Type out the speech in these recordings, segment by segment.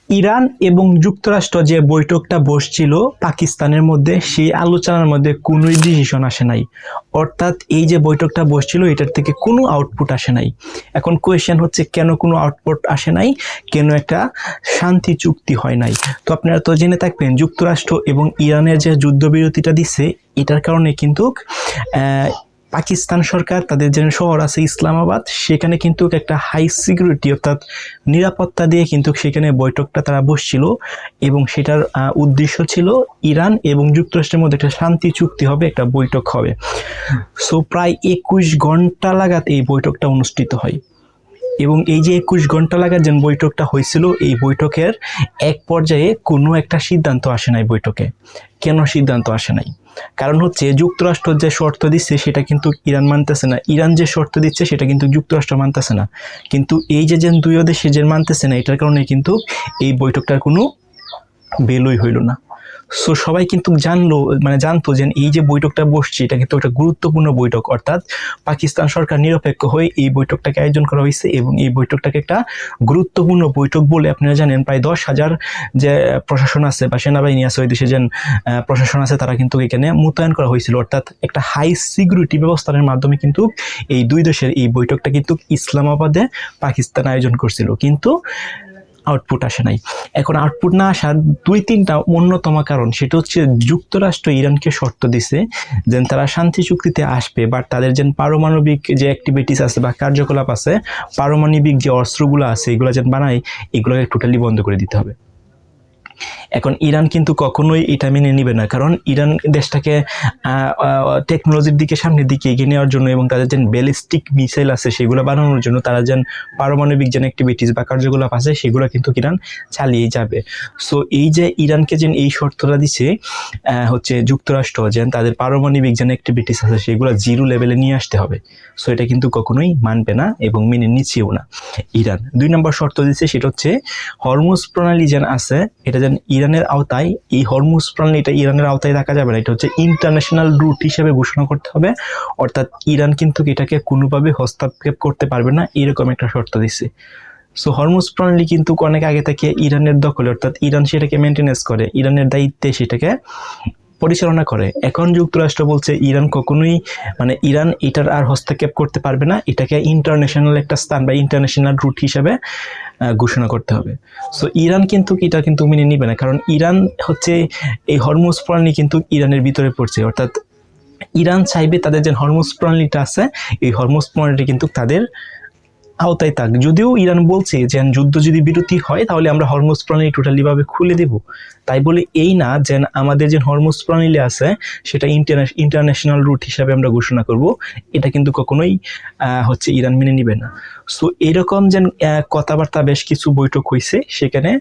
Iran এবং যুক্তরাষ্ট্র যে বৈঠকটা বসছিল পাকিস্তানের মধ্যে, সেই আলোচনার মধ্যে কোনো ডিসিশন আসে নাই। অর্থাৎ এই যে বৈঠকটা বসছিল এটার থেকে কোনো আউটপুট আসে নাই। এখন কোয়েশ্চেন হচ্ছে কেন কোনো আউটপুট আসে নাই, কেন একটা শান্তি চুক্তি হয় নাই। তো আপনারা তো জেনে থাকবেন যুক্তরাষ্ট্র এবং ইরানের যে যুদ্ধবিরতিটা দিচ্ছে এটার কারণে কিন্তু পাকিস্তান সরকার তাদের যে শহর আছে ইসলামাবাদ, সেখানে কিন্তু একটা হাই সিকিউরিটি অর্থাৎ নিরাপত্তা দিয়ে কিন্তু সেখানে বৈঠকটা তারা বসছিল এবং সেটার উদ্দেশ্য ছিল ইরান এবং যুক্তরাষ্ট্রের মধ্যে একটা শান্তি চুক্তি হবে, একটা বৈঠক হবে। সো প্রায় 21 ঘন্টা লাগাত এই বৈঠকটা অনুষ্ঠিত হয় এবং এই যে 21 ঘন্টা লাগাত যে বৈঠকটা হয়েছিল, এই বৈঠকের এক পর্যায়ে কোনো একটা সিদ্ধান্ত আসে নাই বৈঠকে। কেন সিদ্ধান্ত আসে নাই? কারণ হচ্ছে যুক্তরাষ্ট্র যে শর্ত দিচ্ছে সেটা কিন্তু ইরান মানতেছে না, ইরান যে শর্ত দিচ্ছে সেটা কিন্তু যুক্তরাষ্ট্র মানতেছে না। কিন্তু এই যে দুই দেশে যে মানতেছে না, এটার কারণে কিন্তু এই বৈঠকটার কোনো ভ্যালুই হইল না। সো সবাই কিন্তু জানতো যে এই যে বৈঠকটা বসছে এটা কিন্তু একটা গুরুত্বপূর্ণ বৈঠক, অর্থাৎ পাকিস্তান সরকার নিরপেক্ষ হয়ে এই বৈঠকটাকে আয়োজন করা হয়েছে এবং এই বৈঠকটাকে একটা গুরুত্বপূর্ণ বৈঠক বলে আপনারা জানেন। প্রায় 10,000 যে প্রশাসন আছে বা সেনাবাহিনী আছে, ওই দেশে যে প্রশাসন আছে, তারা কিন্তু এখানে মোতায়েন করা হয়েছিল। অর্থাৎ একটা হাই সিকিউরিটি ব্যবস্থার মাধ্যমে কিন্তু এই দুই দেশের এই বৈঠকটা কিন্তু ইসলামাবাদে পাকিস্তান আয়োজন করছিল, কিন্তু আউটপুট আসে নাই। এখন আউটপুট না আসার 2-3টা অন্যতম কারণ, সেটা হচ্ছে যুক্তরাষ্ট্র ইরানকে শর্ত দিছে যে তারা শান্তি চুক্তিতে আসবে, বাট তাদের যে পারমাণবিক যে অ্যাক্টিভিটিস আছে বা কার্যকলাপ আছে, পারমাণবিক যে অস্ত্রগুলো আছে এগুলো যেন বানায়, এগুলোকে টোটালি বন্ধ করে দিতে হবে। এখন ইরান কিন্তু কখনোই এটা মেনে নিবে না, কারণ ইরান দেশটাকে টেকনোলজির দিকে সামনের দিকে এগিয়ে নেওয়ার জন্য এবং তাদের যে ব্যালিস্টিক মিসাইল আছে সেগুলো বানানোর জন্য তারা যেন পারমাণবিক যে অ্যাক্টিভিটিস বা কার্যকলাপ আছে সেগুলো কিন্তু ইরান চালিয়ে যাবে। সো এই যে ইরানকে যেন এই শর্তটা দিছে হচ্ছে যুক্তরাষ্ট্র, যেন তাদের পারমাণবিক যে অ্যাক্টিভিটিস আছে সেগুলো জিরো লেভেলে নিয়ে আসতে হবে। সো এটা কিন্তু কখনোই মানবে না এবং মেনে নিচ্ছেও না ইরান। 2 নম্বর শর্ত দিচ্ছে, সেটা হচ্ছে হরমুজ প্রণালী যেন আছে এটা যেন ইরানের আওতায়, এই হরমুজ প্রণালী এটা ইরানের আওতায় রাখা যাবে না, এটা হচ্ছে ইন্টারন্যাশনাল রুট হিসেবে ঘোষণা করতে হবে। অর্থাৎ ইরান কিন্তু এটাকে কোনোভাবে হস্তক্ষেপ করতে পারবে না, এরকম একটা শর্ত দিচ্ছে। সো হরমুজ প্রণালী কিন্তু অনেক আগে থেকে ইরানের দখলে, অর্থাৎ ইরান সেটাকে মেনটেনেন্স করে, ইরানের দায়িত্বে সেটাকে পরিচালনা করে। এখন যুক্তরাষ্ট্র বলছে ইরান কখনোই ইরান এটার আর হস্তক্ষেপ করতে পারবে না, এটাকে ইন্টারন্যাশনাল একটা স্থান বা ইন্টারন্যাশনাল রুট হিসেবে ঘোষণা করতে হবে। সো ইরান কিন্তু এটা কিন্তু মেনে নিবে না, কারণ ইরান হচ্ছে এই হরমুজ প্রণালী কিন্তু ইরানের ভিতরে পড়ছে। অর্থাৎ ইরান চাইবে তাদের যে হরমুজ প্রণালীটা আছে এই হরমুজ প্রণালীটা কিন্তু তাদের আওতায় থাক। যদিও ইরান বলছে যে যুদ্ধ যদি বিরতি হয় তাহলে আমরা হরমুজ প্রণালী টোটালি ভাবে খুলে দেব, তাই বলে এই না যে আমাদের যে হরমুজ প্রণালী আছে সেটা ইন্টারন্যাশনাল রুট হিসাবে আমরা ঘোষণা করব, এটা কিন্তু কখনোই হচ্ছে ইরান মেনে নিবে না। সো এরকম যে কথাবার্তা বেশ কিছু বৈঠক হয়েছে, সেখানে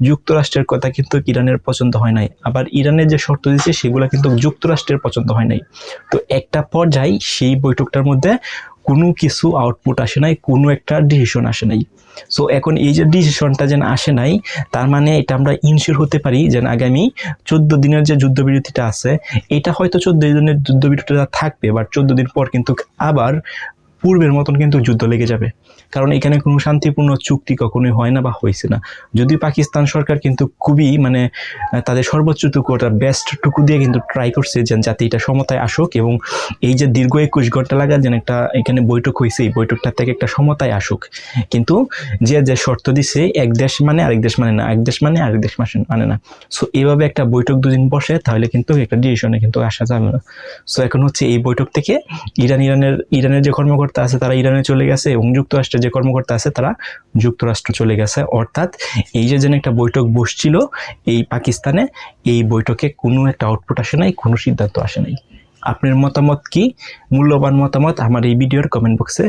যুক্তরাষ্ট্রের কথা কিন্তু ইরানের পছন্দ হয় নাই, আবার ইরানের যে শর্ত দিয়েছে সেগুলো কিন্তু যুক্তরাষ্ট্রের পছন্দ হয় নাই। তো একটা পর্যায়ে সেই বৈঠকটার মধ্যে কোনো কিছু আউটপুট আসে নাই, কোনো একটা ডিসিশন আসে নাই। সো এখন এই যে ডিসিশনটা যেন আসে নাই, তার মানে এটা আমরা ইনশিওর হতে পারি যে আগামী 14 দিনের যে যুদ্ধবিরতিটা আছে এটা হয়তো 14 দিনের যুদ্ধবিরতিটা থাকবে, বাট 14 দিন পর কিন্তু আবার পূর্বের মতন কিন্তু যুদ্ধ লেগে যাবে, কারণ এখানে কোনো শান্তিপূর্ণ চুক্তি কখনোই হয় না বা হয়েছে না। যদিও পাকিস্তান সরকার কিন্তু খুবই তাদের সর্বোচ্চটুকু ওটা বেস্টটুকু দিয়ে কিন্তু ট্রাই করছে যাতে এটা সমতায় আসুক এবং এই যে দীর্ঘ 21 ঘন্টা লাগা যেন একটা এখানে বৈঠক হয়েছে এই বৈঠকটা থেকে একটা সমতায় আসুক। কিন্তু যে শর্ত দিছে এক দেশ মানে আরেক দেশ মানে না, এক দেশ মানে আরেক দেশ মানে না। সো এইভাবে একটা বৈঠক দুদিন বসে তাহলে কিন্তু একটা ডিসিশনে কিন্তু আসা যাবে না। সো এখন হচ্ছে এই বৈঠক থেকে ইরানের যে কর্মকর্তা আছে তারা ইরানে চলে গেছে এবং যুক্তরাষ্ট্রের যে কর্মকর্তা আছে তারা যুক্তরাষ্ট্র চলে গেছে। অর্থাৎ এই যে যেন একটা বৈঠক বসছিল এই পাকিস্তানে, এই বৈঠকে কোনো একটা আউটপুট আসে নাই, কোনো সিদ্ধান্ত আসে নাই। আপনার মতামত কি? মূল্যবান মতামত আমার এই ভিডিওর কমেন্ট বক্সে